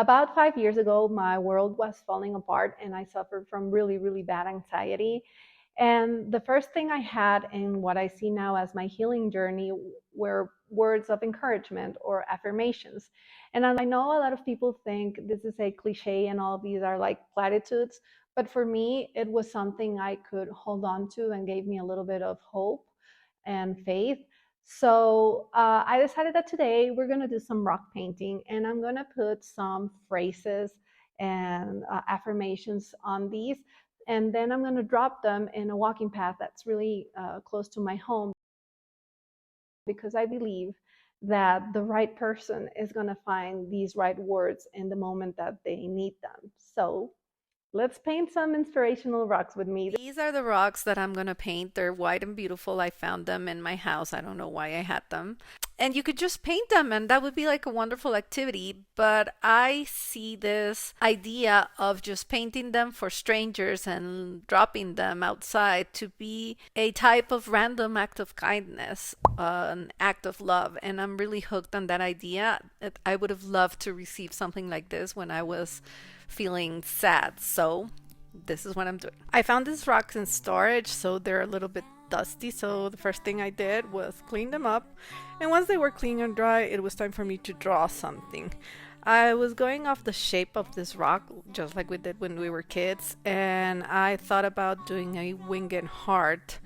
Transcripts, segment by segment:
About 5 years ago, my world was falling apart and I suffered from really, really bad anxiety. And the first thing I had in what I see now as my healing journey were words of encouragement or affirmations. And I know a lot of people think this is a cliche and all of these are like platitudes, but for me, it was something I could hold on to and gave me a little bit of hope and faith. So I decided that today we're going to do some rock painting and I'm going to put some phrases and affirmations on these. And then I'm going to drop them in a walking path that's really close to my home because I believe that the right person is going to find these right words in the moment that they need them. So let's paint some inspirational rocks with me. These are the rocks that I'm gonna paint. They're white and beautiful. I found them in my house. I don't know why I had them. And you could just paint them, and that would be like a wonderful activity. But I see this idea of just painting them for strangers and dropping them outside to be a type of random act of kindness, an act of love. And I'm really hooked on that idea. I would have loved to receive something like this when I was feeling sad. So this is what I'm doing. I found these rocks in storage, so they're a little bit dusty. So the first thing I did was clean them up. And once they were clean and dry, it was time for me to draw something. I was going off the shape of this rock, just like we did when we were kids, and I thought about doing a winged heart,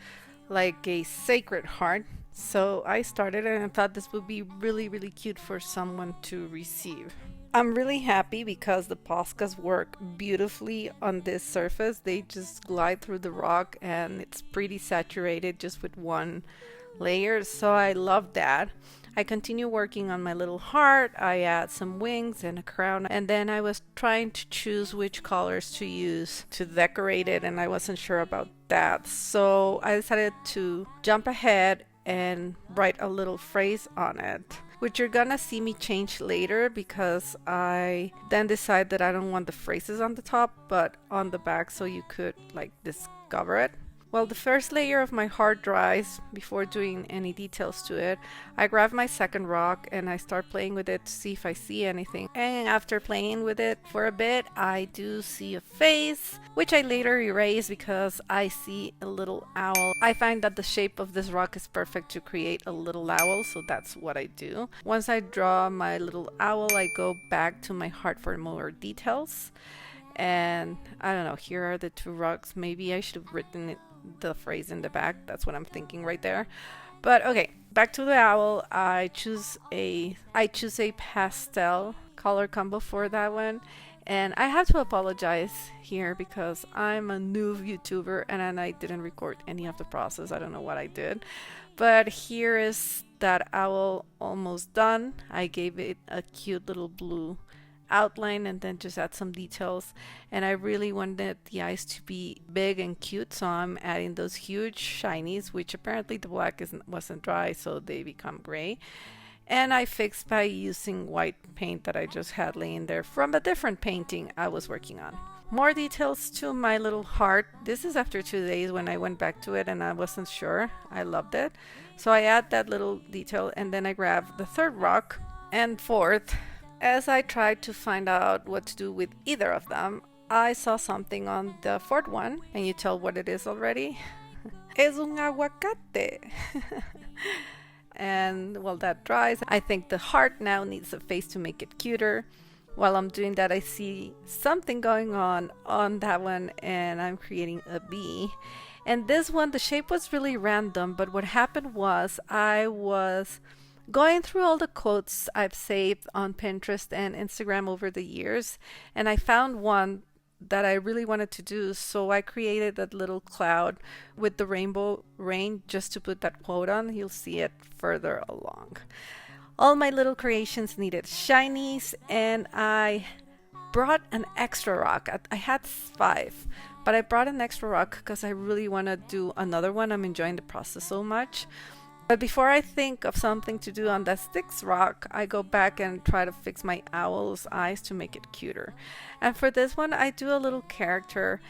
like a sacred heart. So I started and I thought this would be really, really cute for someone to receive. I'm really happy because the Poscas work beautifully on this surface. They just glide through the rock and it's pretty saturated just with one layer. So I love that. I continue working on my little heart. I add some wings and a crown. And then I was trying to choose which colors to use to decorate it, and I wasn't sure about that. So I decided to jump ahead and write a little phrase on it, which you're gonna see me change later because I then decide that I don't want the phrases on the top but on the back so you could like discover it. Well, the first layer of my heart dries before doing any details to it. I grab my second rock and I start playing with it to see if I see anything. And after playing with it for a bit, I do see a face, which I later erase because I see a little owl. I find that the shape of this rock is perfect to create a little owl, so that's what I do. Once I draw my little owl, I go back to my heart for more details. And I don't know, here are the two rocks. Maybe I should have written it the phrase in the back. That's what I'm thinking right there. But okay, back to the owl. I choose a pastel color combo for that one. And I have to apologize here because I'm a new YouTuber and I didn't record any of the process. I don't know what I did. But here is that owl almost done. I gave it a cute little blue outline and then just add some details, and I really wanted the eyes to be big and cute, so I'm adding those huge shinies, which apparently the black wasn't dry, so they become gray. And I fixed by using white paint that I just had laying there from a different painting I was working on. More details to my little heart. This is after 2 days when I went back to it and I wasn't sure. I loved it, so I add that little detail, and then I grab the third rock and fourth. As I tried to find out what to do with either of them, I saw something on the fourth one, and you tell what it is already. Es un aguacate. And well, that dries. I think the heart now needs a face to make it cuter. While I'm doing that, I see something going on that one, and I'm creating a bee. And this one, the shape was really random, but what happened was I was going through all the quotes I've saved on Pinterest and Instagram over the years, and I found one that I really wanted to do, so I created that little cloud with the rainbow rain just to put that quote on. You'll see it further along. All my little creations needed shinies, and I brought an extra rock. I had 5, but I brought an extra rock because I really want to do another one. I'm enjoying the process so much. But before I think of something to do on that sixth rock, I go back and try to fix my owl's eyes to make it cuter. And for this one, I do a little character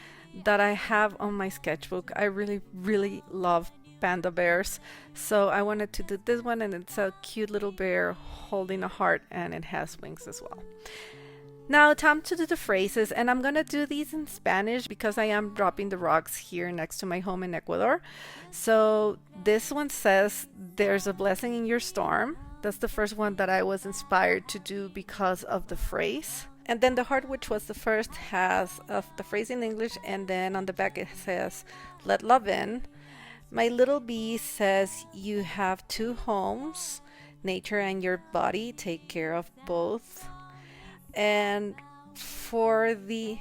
that I have on my sketchbook. I really, really love panda bears. So I wanted to do this one, and it's a cute little bear holding a heart, and it has wings as well. Now, time to do the phrases, and I'm gonna do these in Spanish because I am dropping the rocks here next to my home in Ecuador. So, this one says, "There's a blessing in your storm." That's the first one that I was inspired to do because of the phrase. And then the heart, which was the first, has the phrase in English, and then on the back it says, "Let love in." My little bee says, "You have two homes, nature and your body. Take care of both." And for the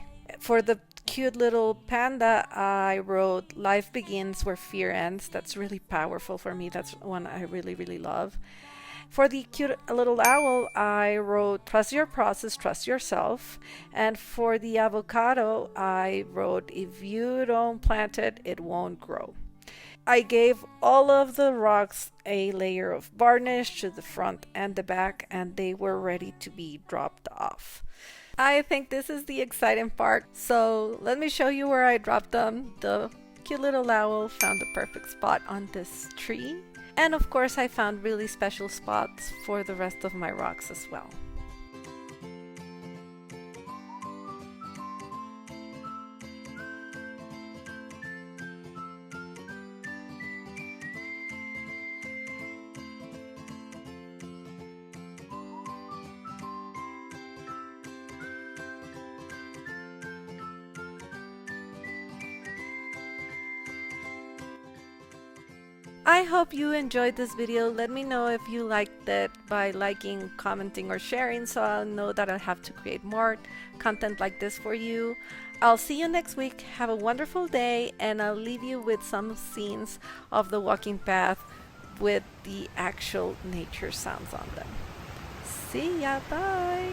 cute little panda, I wrote, "Life begins where fear ends." That's really powerful for me. That's one I really, really love. For the cute little owl, I wrote, "Trust your process, trust yourself." And for the avocado, I wrote, "If you don't plant it, it won't grow." I gave all of the rocks a layer of varnish to the front and the back, and they were ready to be dropped off. I think this is the exciting part, so let me show you where I dropped them. The cute little owl found the perfect spot on this tree, and of course I found really special spots for the rest of my rocks as well. I hope you enjoyed this video. Let me know if you liked it by liking, commenting, or sharing, so I'll know that I'll have to create more content like this for you. I'll see you next week. Have a wonderful day, and I'll leave you with some scenes of the walking path with the actual nature sounds on them. See ya, bye!